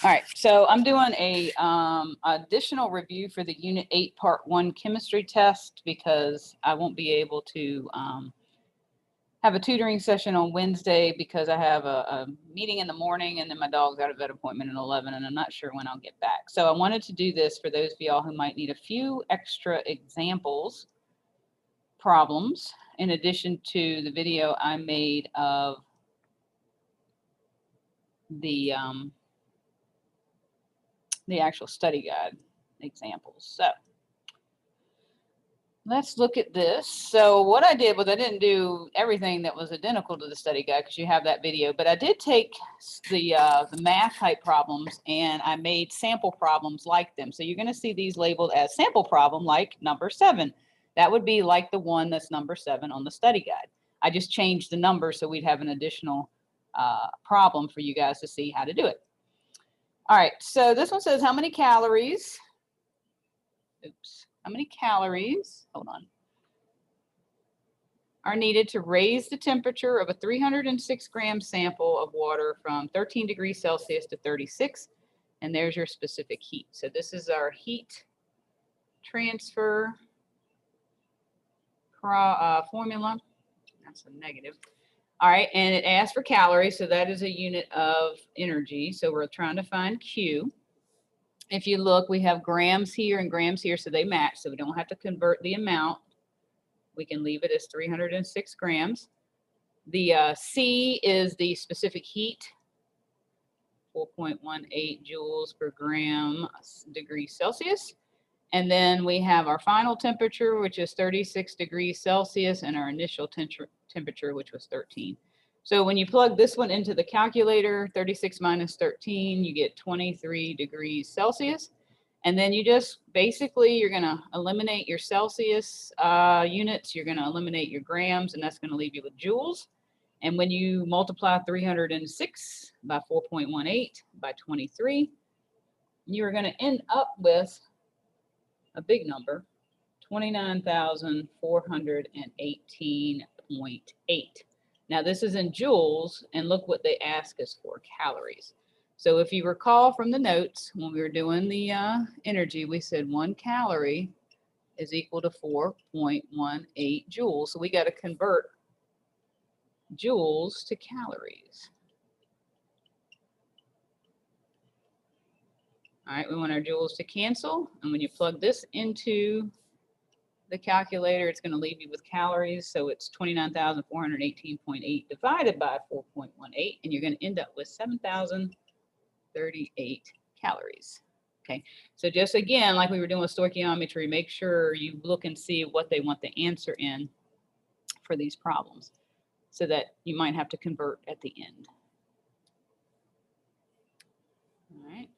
All right, so I'm doing a additional review for the Unit 8 Part 1 chemistry test because I won't be able to have a tutoring session on Wednesday because I have a meeting in the morning and then my dog's got a vet appointment at 11 and I'm not sure when I'll get back. So I wanted to do this for those of y'all who might need a few extra examples, problems, in addition to the video I made of the actual study guide examples. So let's look at this. So what I did was I didn't do everything that was identical to the study guide because you have that video, but I did take the math type problems and I made sample problems like them. So you're going to see these labeled as sample problem like number 7. That would be like the one that's number 7 on the study guide. I just changed the number so we'd have an additional problem for you guys to see how to do it. All right, so this one says how many calories, how many calories, hold on, are needed to raise the temperature of a 306 gram sample of water from 13 degrees Celsius to 36, and there's your specific heat. So this is our heat transfer formula, that's a negative. All right, and it asks for calories, so that is a unit of energy. So we're trying to find Q. If you look, we have grams here and grams here, so they match, so we don't have to convert the amount. We can leave it as 306 grams. The C is the specific heat, 4.18 joules per gram degrees Celsius. And then we have our final temperature, which is 36 degrees Celsius, and our initial temperature, which was 13. So when you plug this one into the calculator, 36 minus 13, you get 23 degrees Celsius. And then you just basically, you're going to eliminate your Celsius units, you're going to eliminate your grams, and that's going to leave you with joules. And when you multiply 306 by 4.18 by 23, you're going to end up with a big number, 29,418.8. Now this is in joules, and look what they ask us for, calories. So if you recall from the notes, when we were doing the energy, we said 1 calorie is equal to 4.18 joules. So we got to convert joules to calories. All right, we want our joules to cancel. And when you plug this into the calculator, it's going to leave you with calories. So it's 29,418.8 divided by 4.18, and you're going to end up with 7,038 calories. Okay, so just again, like we were doing with stoichiometry, make sure you look and see what they want the answer in for these problems so that you might have to convert at the end. All right.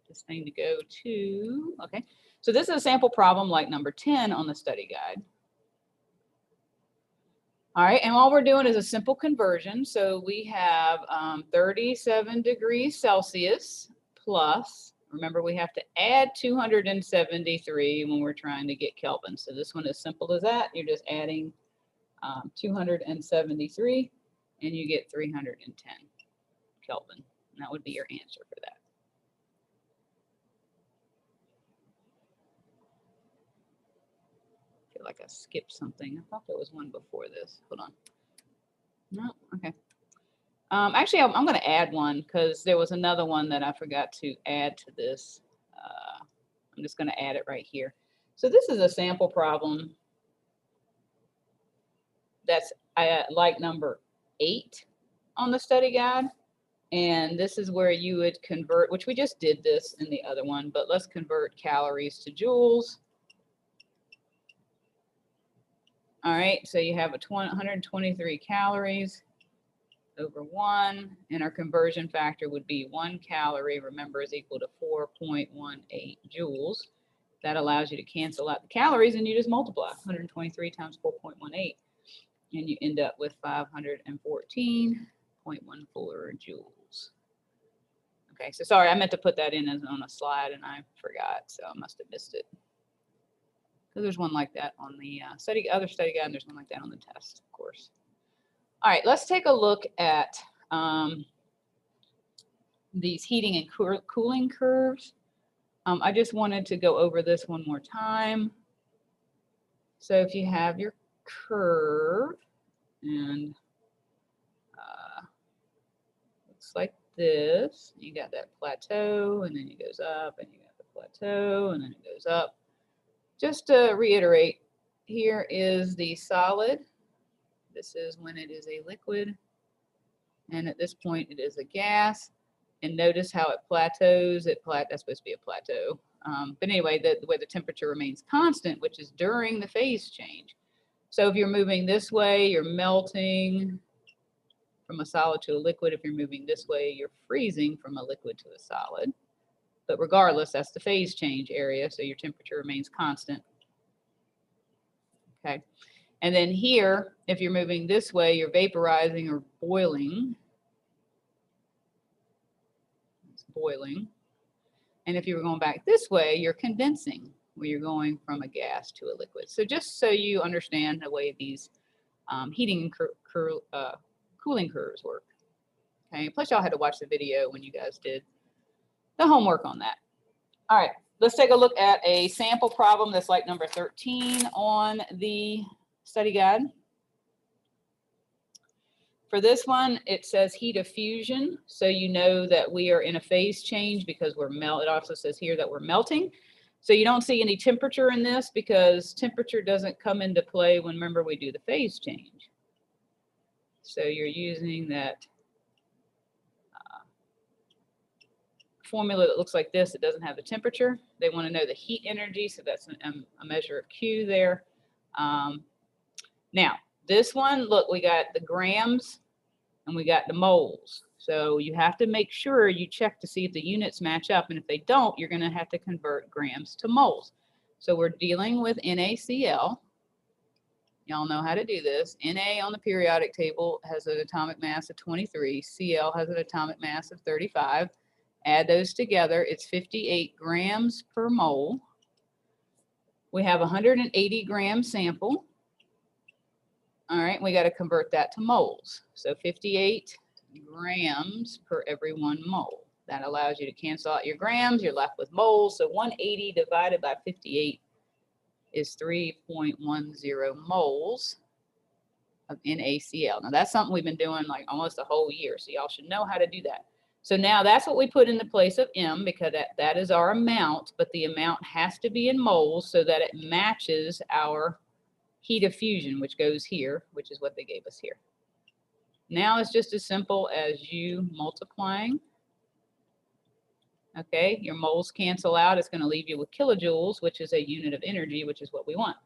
This thing to go to, okay. So this is a sample problem like number 10 on the study guide. All right, and all we're doing is a simple conversion. So we have 37 degrees Celsius plus, remember we have to add 273 when we're trying to get Kelvin. So this one is simple as that. You're just adding 273 and you get 310 Kelvin. And that would be your answer for that. Like I skipped something. I thought there was one before this. Hold on. No, okay. Actually, I'm going to add one because there was another one that I forgot to add to this. I'm just going to add it right here. So this is a sample problem that's like number 8 on the study guide. And this is where you would convert, which we just did this in the other one, but let's convert calories to joules. All right, so you have 123 calories over 1, and our conversion factor would be 1 calorie, remember, is equal to 4.18 joules. That allows you to cancel out the calories, and you just multiply 123 times 4.18, and you end up with 514.14 joules. Okay, so sorry, I meant to put that in as on a slide, and I forgot, so I must have missed it. There's one like that on the other study guide, and there's one like that on the test, of course. All right, let's take a look at these heating and cooling curves. I just wanted to go over this one more time. So if you have your curve, and looks like this, you got that plateau, and then it goes up, and you got the plateau, and then it goes up. Just to reiterate, here is the solid. This is when it is a liquid, and at this point it is a gas. And notice how it plateaus. That's supposed to be a plateau. But anyway, where the temperature remains constant, which is during the phase change. So if you're moving this way, you're melting from a solid to a liquid. If you're moving this way, you're freezing from a liquid to a solid. But regardless, that's the phase change area, so your temperature remains constant. Okay. And then here, if you're moving this way, you're vaporizing or boiling. Boiling. And if you were going back this way, you're condensing, where you're going from a gas to a liquid. So just so you understand the way these heating and cooling curves work. Okay, plus y'all had to watch the video when you guys did the homework on that. All right, let's take a look at a sample problem that's like number 13 on the study guide. For this one, it says heat of fusion. So you know that we are in a phase change because it also says here that we're melting. So you don't see any temperature in this because temperature doesn't come into play when, remember, we do the phase change. So you're using that formula that looks like this. It doesn't have the temperature. They want to know the heat energy. So that's a measure of Q there. Now, this one, look, we got the grams and we got the moles. So you have to make sure you check to see if the units match up. And if they don't, you're going to have to convert grams to moles. So we're dealing with NaCl. Y'all know how to do this. Na on the periodic table has an atomic mass of 23. Cl has an atomic mass of 35. Add those together, it's 58 grams per mole. We have a 180 gram sample. All right, we got to convert that to moles. So 58 grams per every 1 mole. That allows you to cancel out your grams. You're left with moles. So 180 divided by 58 is 3.10 moles of NaCl. Now that's something we've been doing like almost a whole year. So y'all should know how to do that. So now that's what we put in the place of M, because that is our amount, but the amount has to be in moles so that it matches our heat of fusion, which goes here, which is what they gave us here. Now it's just as simple as you multiplying. Okay, your moles cancel out. It's going to leave you with kilojoules, which is a unit of energy, which is what we want.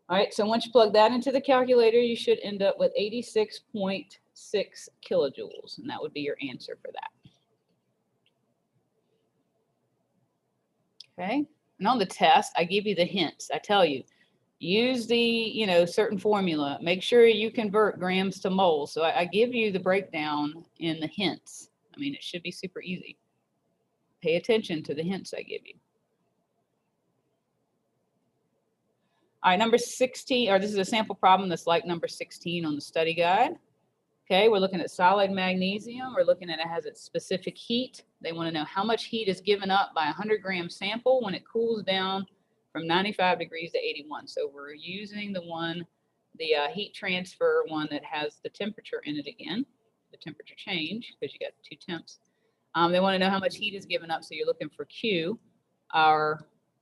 All right, so once you plug that into the calculator, you should end up with 86.6 kilojoules, and that would be your answer for that. Okay, and on the test, I give you the hints. I tell you, use the, certain formula. Make sure you convert grams to moles. So I give you the breakdown in the hints. I mean, it should be super easy. Pay attention to the hints I give you. All right, number 16, or this is a sample problem that's like number 16 on the study guide. Okay, we're looking at solid magnesium. We're looking at it has its specific heat. They want to know how much heat is given up by a 100 gram sample when it cools down from 95 degrees to 81. So we're using the heat transfer one that has the temperature in it again, the temperature change, because you got 2 temps. They want to know how much heat is given up, so you're looking for Q.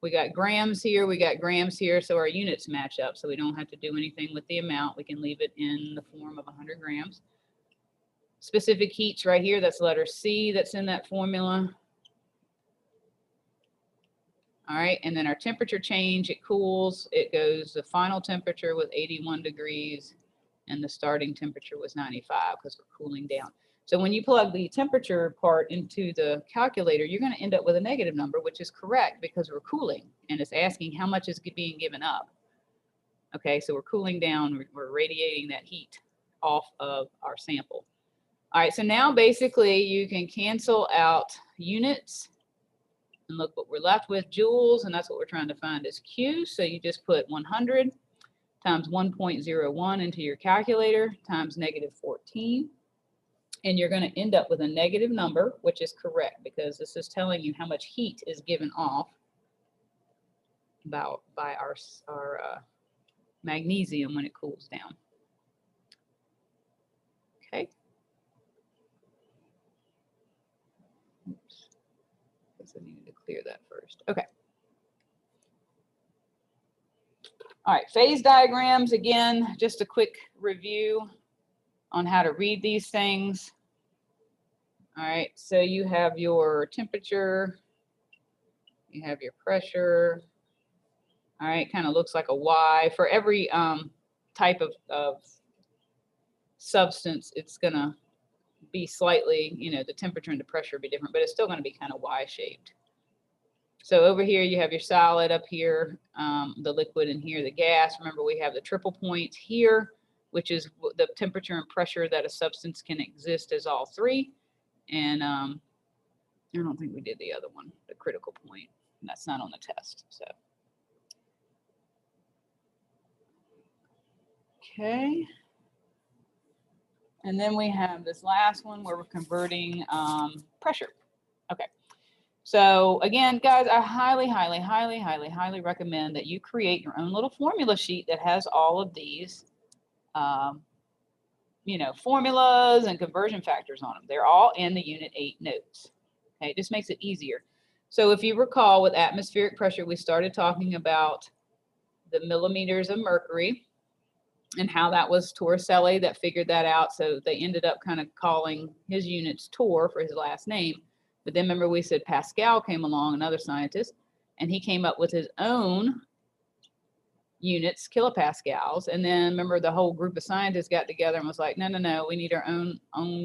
We got grams here, we got grams here, so our units match up, so we don't have to do anything with the amount. We can leave it in the form of 100 grams. Specific heats right here, that's letter C that's in that formula. All right, and then our temperature change, it cools, it goes, the final temperature was 81 degrees, and the starting temperature was 95 because we're cooling down. So when you plug the temperature part into the calculator, you're going to end up with a negative number, which is correct because we're cooling, and it's asking how much is being given up. Okay, so we're cooling down, we're radiating that heat off of our sample. All right, so now basically you can cancel out units, and look what we're left with, joules, and that's what we're trying to find is Q. So you just put 100 times 1.01 into your calculator times negative 14. And you're going to end up with a negative number, which is correct because this is telling you how much heat is given off by our magnesium when it cools down. Okay. Oops. Guess I needed to clear that first. Okay. All right, phase diagrams, again, just a quick review on how to read these things. All right, so you have your temperature, you have your pressure. All right, kind of looks like a Y. For every type of substance, it's going to be slightly, you know, the temperature and the pressure will be different, but it's still going to be kind of Y-shaped. So over here, you have your solid, up here, the liquid, and here the gas. Remember, we have the triple points here, which is the temperature and pressure that a substance can exist as all three. And I don't think we did the other one, the critical point. And that's not on the test. So, okay. And then we have this last one where we're converting pressure. Okay. So again, guys, I highly recommend that you create your own little formula sheet that has all of these, you know, formulas and conversion factors on them. They're all in the Unit 8 notes. Okay, it just makes it easier. So if you recall, with atmospheric pressure, we started talking about the millimeters of mercury and how that was Torricelli that figured that out. So they ended up kind of calling his units Tor for his last name. But then remember we said Pascal came along, another scientist, and he came up with his own units, kilopascals. And then remember the whole group of scientists got together and was like, no, we need our own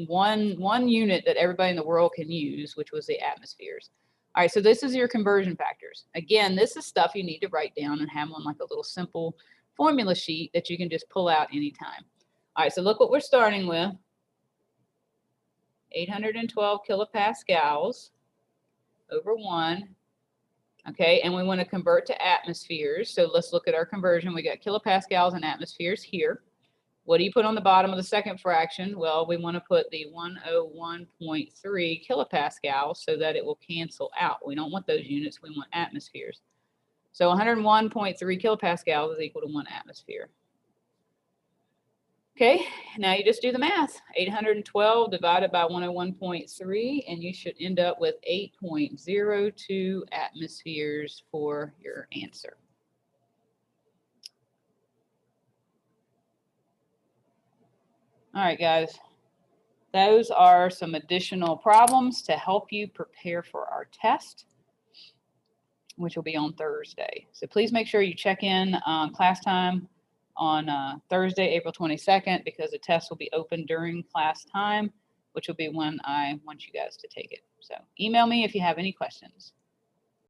one unit that everybody in the world can use, which was the atmospheres. All right, so this is your conversion factors. Again, this is stuff you need to write down and have on like a little simple formula sheet that you can just pull out anytime. All right, so look what we're starting with. 812 kilopascals over 1. Okay, and we want to convert to atmospheres. So let's look at our conversion. We got kilopascals and atmospheres here. What do you put on the bottom of the second fraction? Well, we want to put the 101.3 kilopascals so that it will cancel out. We don't want those units. We want atmospheres. So 101.3 kilopascals is equal to 1 atmosphere. Okay, now you just do the math. 812 divided by 101.3, and you should end up with 8.02 atmospheres for your answer. All right, guys. Those are some additional problems to help you prepare for our test, which will be on Thursday. So please make sure you check in class time on Thursday, April 22nd, because the test will be open during class time, which will be when I want you guys to take it. So email me if you have any questions.